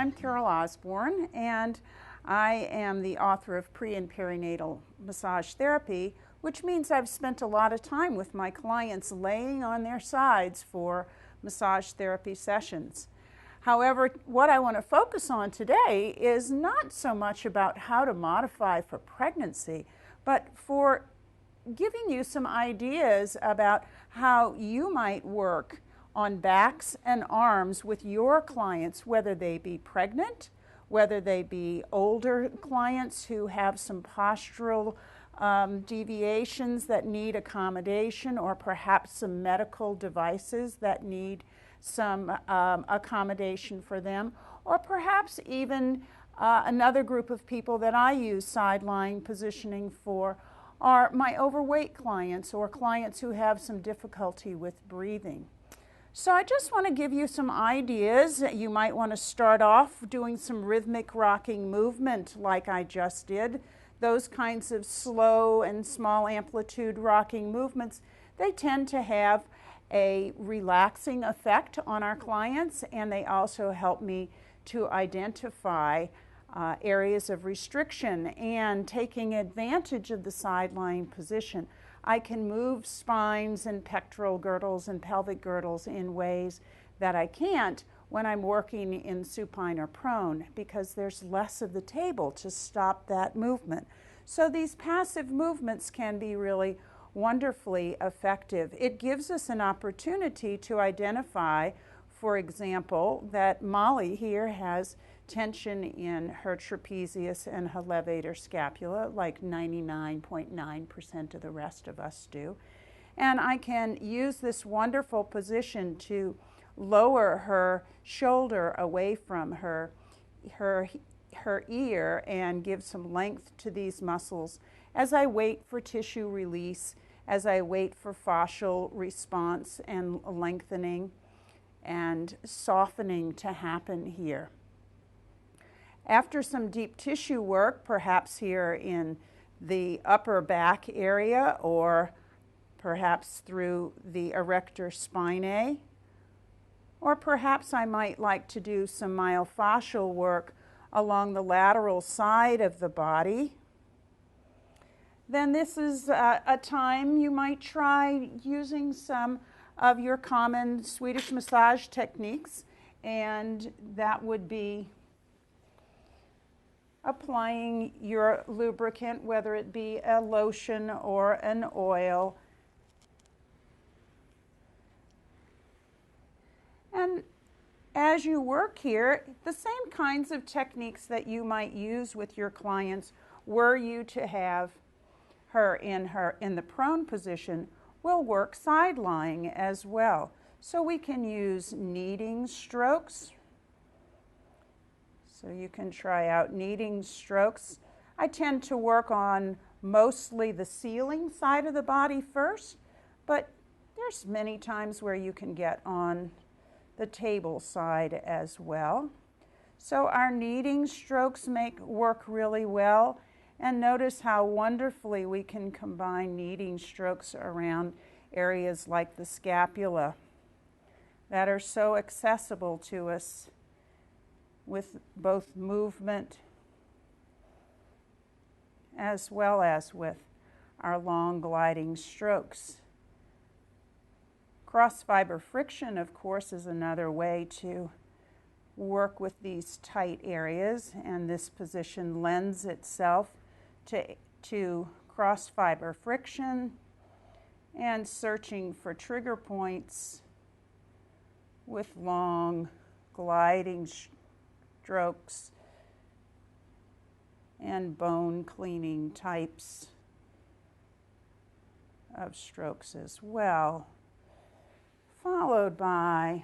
I'm Carole Osborne, and I am the author of Pre and Perinatal Massage Therapy, which means I've spent a lot of time with my clients laying on their sides for massage therapy sessions. However, what I want to focus on today is not so much about how to modify for pregnancy, but for giving you some ideas about how you might work on backs and arms with your clients, whether they be pregnant, whether they be older clients who have some postural deviations that need accommodation, or perhaps some medical devices that need some accommodation for them, or perhaps even another group of people that I use sidelying positioning for are my overweight clients or clients who have some difficulty with breathing. So I just want to give you some ideas. You might want to start off doing some rhythmic rocking movement like I just did. Those kinds of slow and small amplitude rocking movements, they tend to have a relaxing effect on our clients, and they also help me to identify areas of restriction and taking advantage of the sidelying position. I can move spines and pectoral girdles and pelvic girdles in ways that I can't when I'm working in supine or prone, because there's less of the table to stop that movement. So these passive movements can be really wonderfully effective. It gives us an opportunity to identify, for example, that Molly here has tension in her trapezius and her levator scapula, like 99.9% of the rest of us do. And I can use this wonderful position to lower her shoulder away from her ear and give some length to these muscles as I wait for tissue release, as I wait for fascial response and lengthening and softening to happen here. After some deep tissue work, perhaps here in the upper back area or perhaps through the erector spinae, or perhaps I might like to do some myofascial work along the lateral side of the body, then this is a time you might try using some of your common Swedish massage techniques, and that would be applying your lubricant, whether it be a lotion or an oil. And as you work here, the same kinds of techniques that you might use with your clients were you to have her in the prone position will work sidelying as well. So we can use kneading strokes. So you can try out kneading strokes. I tend to work on mostly the ceiling side of the body first, but there's many times where you can get on the table side as well. So our kneading strokes work really well, and notice how wonderfully we can combine kneading strokes around areas like the scapula that are so accessible to us with both movement as well as with our long gliding strokes. Cross fiber friction, of course, is another way to work with these tight areas, and this position lends itself to cross fiber friction and searching for trigger points with long gliding strokes and bone cleaning types of strokes as well, followed by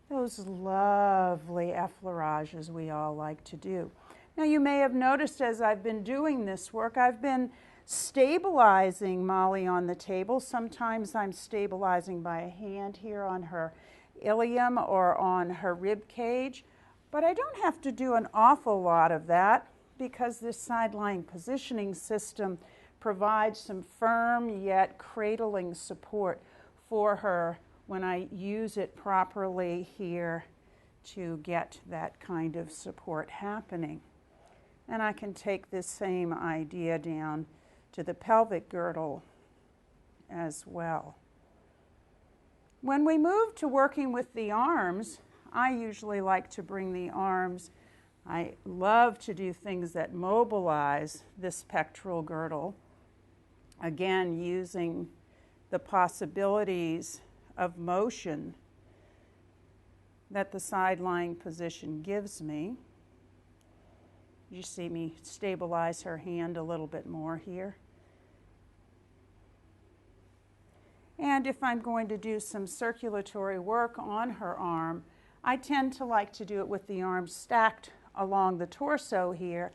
those lovely effleurages we all like to do. Now you may have noticed as I've been doing this work, I've been stabilizing Molly on the table. Sometimes I'm stabilizing by a hand here on her ilium or on her rib cage, but I don't have to do an awful lot of that because this sidelying positioning system provides some firm yet cradling support for her when I use it properly here to get that kind of support happening. And I can take this same idea down to the pelvic girdle as well. When we move to working with the arms, I usually like to bring the arms. I love to do things that mobilize this pectoral girdle. Again, using the possibilities of motion that the side-lying position gives me. You see me stabilize her hand a little bit more here. And if I'm going to do some circulatory work on her arm, I tend to like to do it with the arms stacked along the torso here.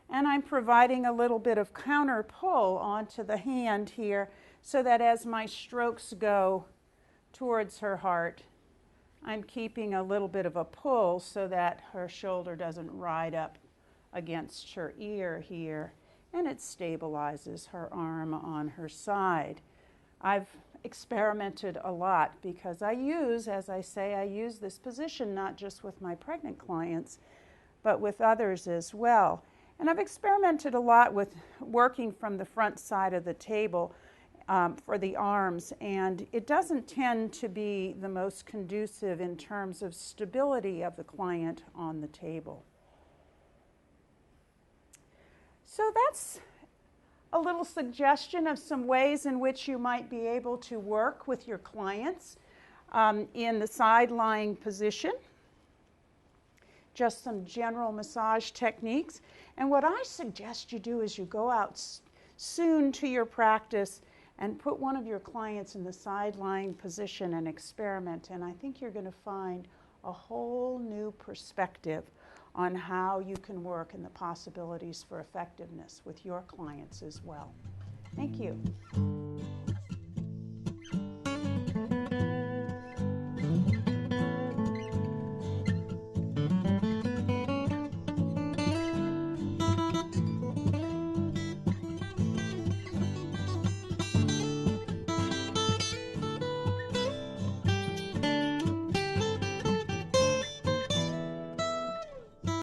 And I'm providing a little bit of counter pull onto the hand here so that as my strokes go towards her heart, I'm keeping a little bit of a pull so that her shoulder doesn't ride up against her ear here, and it stabilizes her arm on her side. I've experimented a lot because I use, as I say, I use this position not just with my pregnant clients, but with others as well. And I've experimented a lot with working from the front side of the table for the arms, and it doesn't tend to be the most conducive in terms of stability of the client on the table. So that's a little suggestion of some ways in which you might be able to work with your clients in the side-lying position. Just some general massage techniques. And what I suggest you do is you go out soon to your practice and put one of your clients in the side-lying position and experiment. And I think you're going to find a whole new perspective on how you can work and the possibilities for effectiveness with your clients as well. Thank you.